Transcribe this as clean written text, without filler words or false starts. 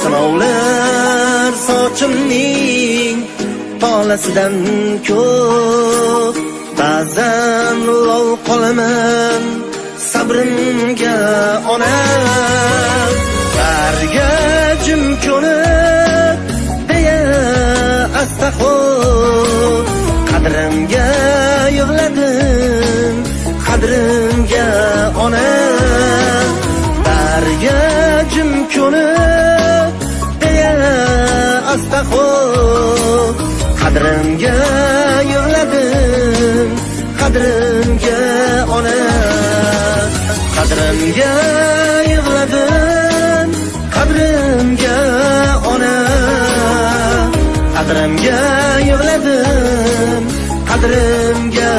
sinovlar sochimning tolasidan ko'p. Ba'zan lol qolaman sabrimga ona. Barga jim ko'nib deya asta xo'p. Qadrimga yig'ladim, qadrimga ona. Barga jim ko'nib deya asta xo'p. Qadrimga yig'ladim, qadrimga ona. Qadrimga yig'ladim, qadrimga ona. Qadrimga yig'ladim, qadrimga